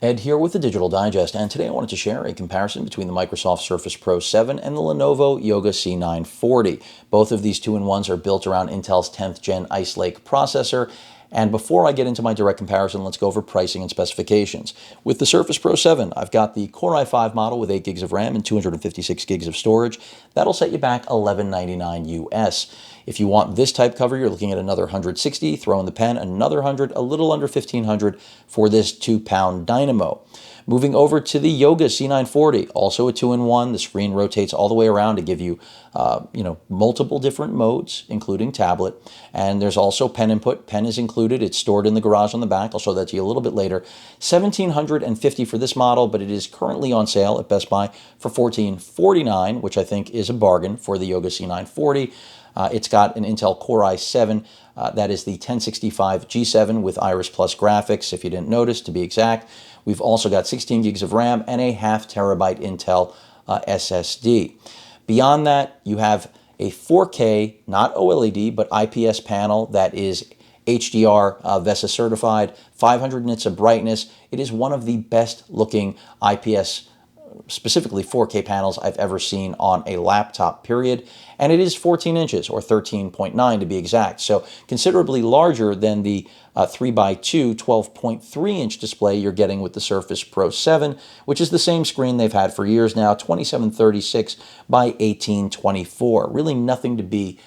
Ed here with the Digital Digest, and today I wanted to share a comparison between the Microsoft Surface Pro 7 and the Lenovo Yoga C940. Both of these two-in-ones are built around Intel's 10th gen Ice Lake processor. And before I get into my direct comparison, let's go over pricing and specifications. With the Surface Pro 7, I've got the Core i5 model with 8 gigs of RAM and 256 gigs of storage. That'll set you back $11.99 US. If you want this type cover, you're looking at another 160, throw in the pen, another 100, a little under 1,500 for this 2-pound dynamo. Moving over to the Yoga C940, also a two-in-one. The screen rotates all the way around to give you, multiple different modes, including tablet. And there's also pen input. Pen is included. It's stored in the garage on the back. I'll show that to you a little bit later. $1,750 for this model, but it is currently on sale at Best Buy for $1,449, which I think is a bargain for the Yoga C940. It's got an Intel Core i7. That is the 1065 G7 with Iris Plus graphics, if you didn't notice, to be exact. We've also got 16 gigs of RAM and a ½ terabyte Intel SSD. Beyond that, you have a 4K, not OLED, but IPS panel that is HDR VESA certified, 500 nits of brightness. It is one of the best looking IPS, specifically 4K panels I've ever seen on a laptop, period. And it is 14 inches, or 13.9 to be exact. So considerably larger than the 3x2 12.3-inch display you're getting with the Surface Pro 7, which is the same screen they've had for years now, 2736 by 1824. Really nothing to be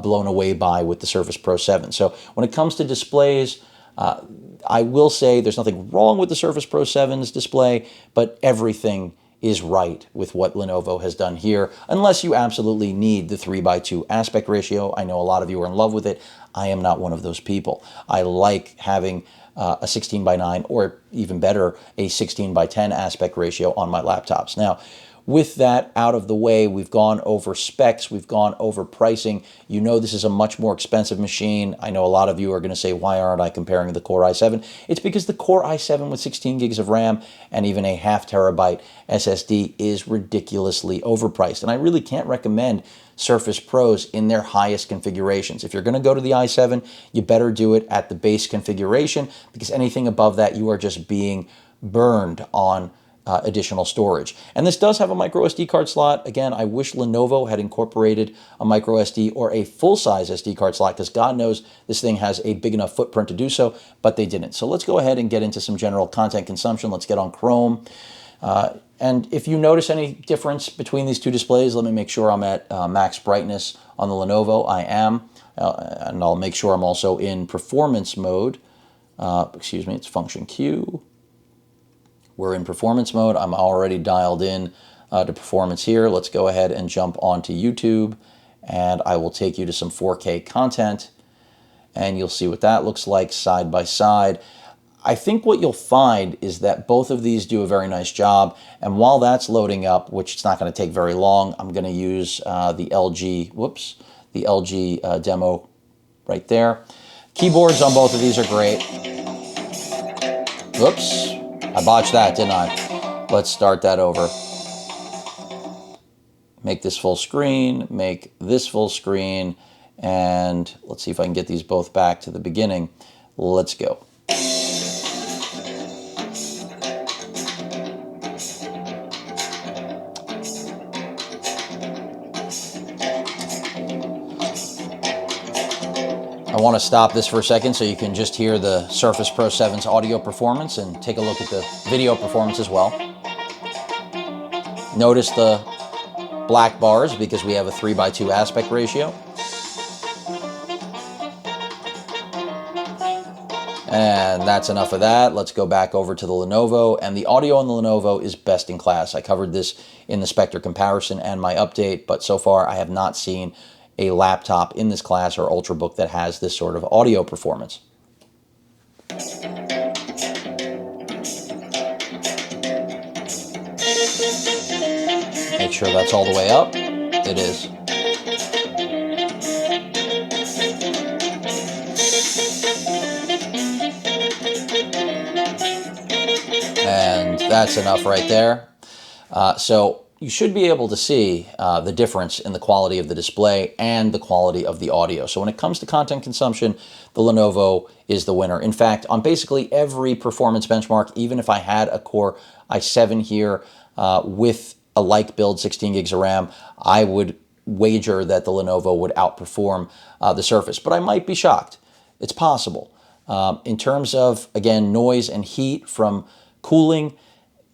blown away by with the Surface Pro 7. So when it comes to displays, I will say there's nothing wrong with the Surface Pro 7's display, but everything is right with what Lenovo has done here, unless you absolutely need the 3x2 aspect ratio. I know a lot of you are in love with it. I am not one of those people. I like having a 16:9, or even better, a 16:10 aspect ratio on my laptops. Now, with that out of the way, we've gone over specs, we've gone over pricing. You know this is a much more expensive machine. I know a lot of you are going to say, why aren't I comparing the Core i7? It's because the Core i7 with 16 gigs of RAM and even a ½ terabyte SSD is ridiculously overpriced. And I really can't recommend Surface Pros in their highest configurations. If you're going to go to the i7, you better do it at the base configuration, because anything above that, you are just being burned on additional storage. And this does have a micro SD card slot. Again, I wish Lenovo had incorporated a micro SD or a full-size SD card slot, because God knows this thing has a big enough footprint to do so, but they didn't. So let's go ahead and get into some general content consumption. Let's get on Chrome. And if you notice any difference between these two displays, let me make sure I'm at max brightness on the Lenovo. I am. And I'll make sure I'm also in performance mode. Excuse me, it's function Q. We're in performance mode. I'm already dialed in to performance here. Let's go ahead and jump onto YouTube, and I will take you to some 4K content, and you'll see what that looks like side by side. I think what you'll find is that both of these do a very nice job, and while that's loading up, which it's not going to take very long, I'm going to use the LG demo right there. Keyboards on both of these are great. Whoops. I botched that, didn't I? Let's start that over. Make this full screen, make this full screen, and let's see if I can get these both back to the beginning. Let's go. I want to stop this for a second so you can just hear the Surface Pro 7's audio performance and take a look at the video performance as well. Notice the black bars because we have a 3x2 aspect ratio. And that's enough of that. Let's go back over to the Lenovo, and the audio on the Lenovo is best in class. I covered this in the Spectre comparison and my update, but so far I have not seen a laptop in this class or Ultrabook that has this sort of audio performance. Make sure that's all the way up. It is. And that's enough right there. So you should be able to see the difference in the quality of the display and the quality of the audio. So when it comes to content consumption, the Lenovo is the winner. In fact, on basically every performance benchmark, even if I had a Core i7 here with a like build, 16 gigs of RAM, I would wager that the Lenovo would outperform the Surface. But I might be shocked. It's possible. In terms of, again, noise and heat from cooling,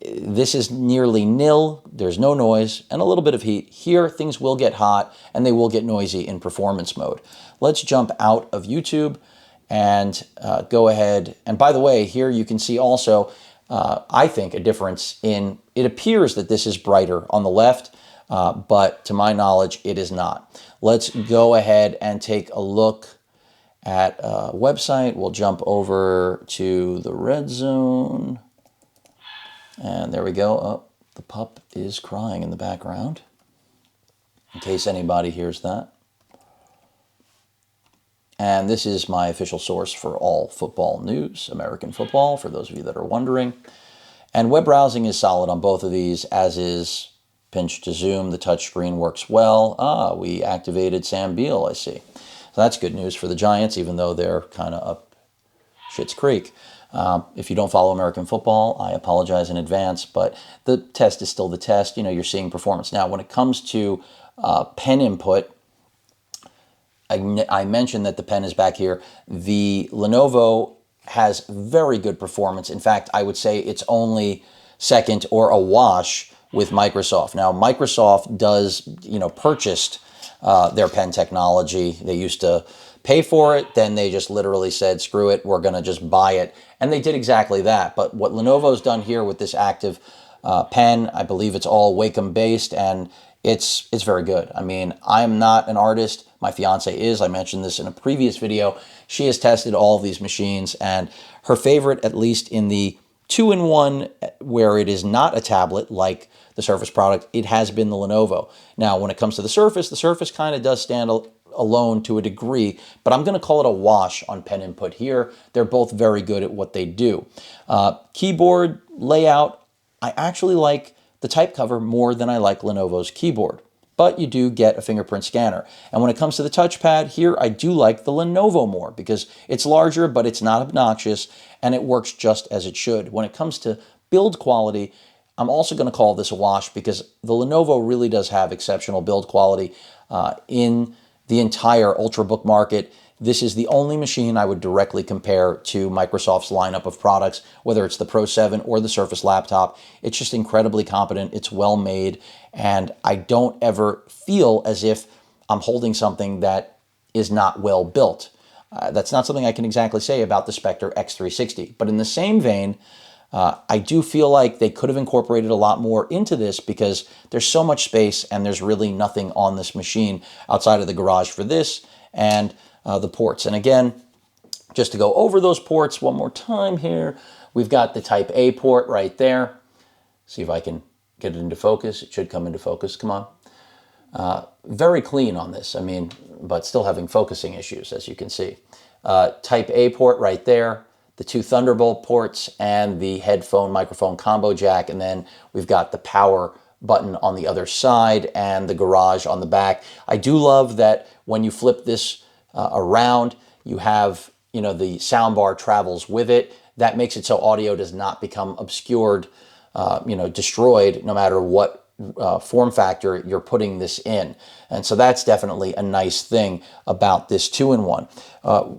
this is nearly nil. There's no noise and a little bit of heat. Here, things will get hot and they will get noisy in performance mode. Let's jump out of YouTube and go ahead. And by the way, here you can see also, I think, a difference in, it appears that this is brighter on the left, but to my knowledge, it is not. Let's go ahead and take a look at a website. We'll jump over to the red zone. And there we go. Oh, the pup is crying in the background, in case anybody hears that. And this is my official source for all football news, American football, for those of you that are wondering. And web browsing is solid on both of these, as is pinch to zoom. The touchscreen works well. We activated Sam Beal, I see. So that's good news for the Giants, even though they're kind of up Schitt's Creek. If you don't follow American football, I apologize in advance, but the test is still the test. You know, you're seeing performance. Now, when it comes to pen input, I mentioned that the pen is back here. The Lenovo has very good performance. In fact, I would say it's only second or a wash with Microsoft. Now, Microsoft does, purchased their pen technology. They used to pay for it, then they just literally said, screw it, we're going to just buy it. And they did exactly that. But what Lenovo's done here with this active pen, I believe it's all Wacom based, and it's very good. I mean, I'm not an artist. My fiance is. I mentioned this in a previous video. She has tested all of these machines, and her favorite, at least in the 2-in-1, where it is not a tablet like the Surface product, it has been the Lenovo. Now, when it comes to the Surface kind of does stand alone to a degree, but I'm going to call it a wash on pen input here. They're both very good at what they do. Keyboard layout, I actually like the type cover more than I like Lenovo's keyboard, but you do get a fingerprint scanner. And when it comes to the touchpad, here I do like the Lenovo more because it's larger, but it's not obnoxious, and it works just as it should. When it comes to build quality, I'm also going to call this a wash because the Lenovo really does have exceptional build quality in the entire Ultrabook market. This is the only machine I would directly compare to Microsoft's lineup of products, whether it's the Pro 7 or the Surface laptop. It's just incredibly competent. It's well made, and I don't ever feel as if I'm holding something that is not well built. That's not something I can exactly say about the Spectre X360. But in the same vein, I do feel like they could have incorporated a lot more into this because there's so much space and there's really nothing on this machine outside of the garage for this and the ports. And again, just to go over those ports one more time here, we've got the Type A port right there. See if I can get it into focus. It should come into focus. Come on. Very clean on this, I mean, but still having focusing issues, as you can see. Type A port right there. The two Thunderbolt ports and the headphone microphone combo jack, and then we've got the power button on the other side and the garage on the back. I do love that when you flip this around, you have, the soundbar travels with it. That makes it so audio does not become obscured, destroyed, no matter what form factor you're putting this in. And so that's definitely a nice thing about this 2-in-1.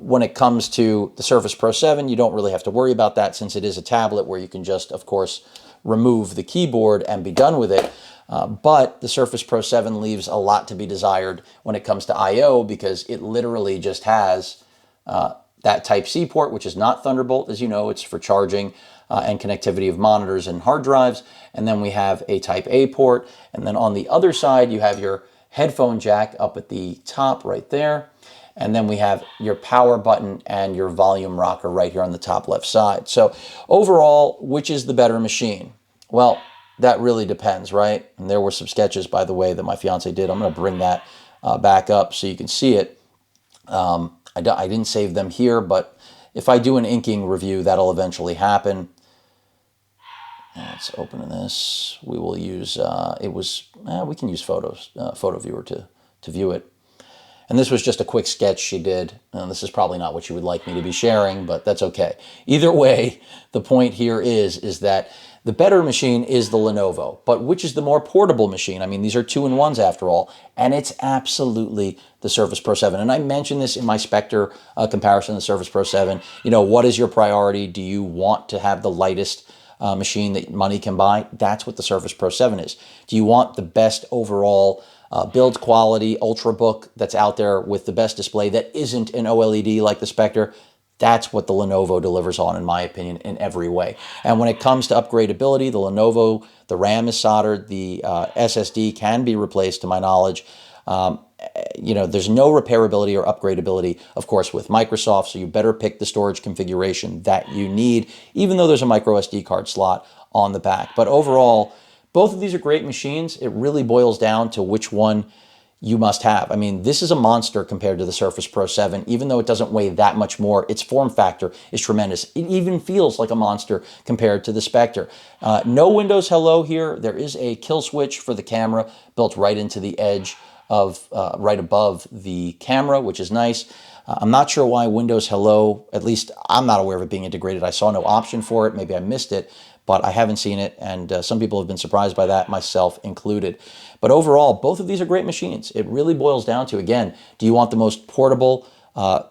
When it comes to the Surface Pro 7, you don't really have to worry about that since it is a tablet where you can just, of course, remove the keyboard and be done with it. But the Surface Pro 7 leaves a lot to be desired when it comes to I/O because it literally just has that Type-C port, which is not Thunderbolt. As you know, it's for charging and connectivity of monitors and hard drives. And then we have a Type-A port. And then on the other side, you have your headphone jack up at the top right there. And then we have your power button and your volume rocker right here on the top left side. So overall, which is the better machine? Well, that really depends, right? And there were some sketches, by the way, that my fiance did. I'm going to bring that back up so you can see it. I didn't save them here, but if I do an inking review, that'll eventually happen. let's open this. We will use, we can use Photo Viewer to view it. And this was just a quick sketch she did. This is probably not what you would like me to be sharing, but that's okay. Either way, the point here is that the better machine is the Lenovo, but which is the more portable machine? I mean, these are 2-in-1s after all, and it's absolutely the Surface Pro 7. And I mentioned this in my Spectre comparison, the Surface Pro 7. You know, what is your priority? Do you want to have the lightest machine that money can buy? That's what the Surface Pro 7 is. Do you want the best overall build quality Ultrabook that's out there with the best display that isn't an OLED like the Spectre? That's what the Lenovo delivers on, in my opinion, in every way. And when it comes to upgradability, the Lenovo, the RAM is soldered, the SSD can be replaced, to my knowledge. You know, there's no repairability or upgradability, of course, with Microsoft, so you better pick the storage configuration that you need, even though there's a micro SD card slot on the back. But overall, both of these are great machines. It really boils down to which one you must have. I mean, this is a monster compared to the Surface Pro 7. Even though it doesn't weigh that much more, its form factor is tremendous. It even feels like a monster compared to the Spectre. No Windows Hello here. There is a kill switch for the camera built right into the edge of, right above the camera, which is nice. I'm not sure why Windows Hello, at least I'm not aware of it being integrated. I saw no option for it. Maybe I missed it, but I haven't seen it, and some people have been surprised by that, myself included. But overall, both of these are great machines. It really boils down to, again, do you want the most portable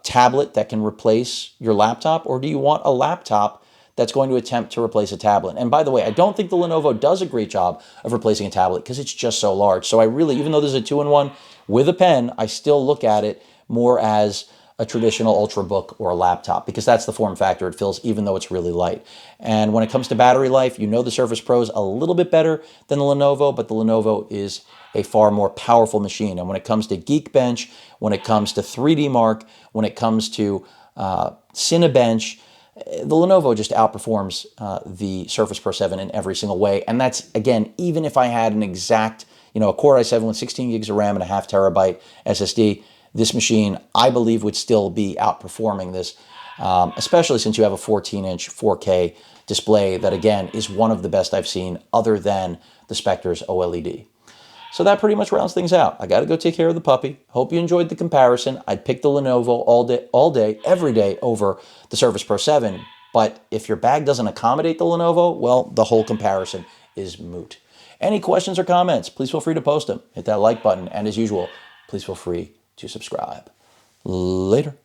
tablet that can replace your laptop, or do you want a laptop that's going to attempt to replace a tablet? And by the way, I don't think the Lenovo does a great job of replacing a tablet because it's just so large. So I really, even though there's a 2-in-1 with a pen, I still look at it more as a traditional Ultrabook or a laptop, because that's the form factor it fills, even though it's really light. And when it comes to battery life, you know the Surface Pro is a little bit better than the Lenovo, but the Lenovo is a far more powerful machine. And when it comes to Geekbench, when it comes to 3D Mark, when it comes to Cinebench, the Lenovo just outperforms the Surface Pro 7 in every single way. And that's, again, even if I had an exact, you know, a Core i7 with 16 gigs of RAM and a 0.5 terabyte SSD, this machine, I believe, would still be outperforming this, especially since you have a 14-inch 4K display that, again, is one of the best I've seen other than the Spectre's OLED. So that pretty much rounds things out. I got to go take care of the puppy. Hope you enjoyed the comparison. I'd pick the Lenovo all day, every day over the Surface Pro 7. But if your bag doesn't accommodate the Lenovo, well, the whole comparison is moot. Any questions or comments, please feel free to post them. Hit that like button. And as usual, please feel free to subscribe. Later.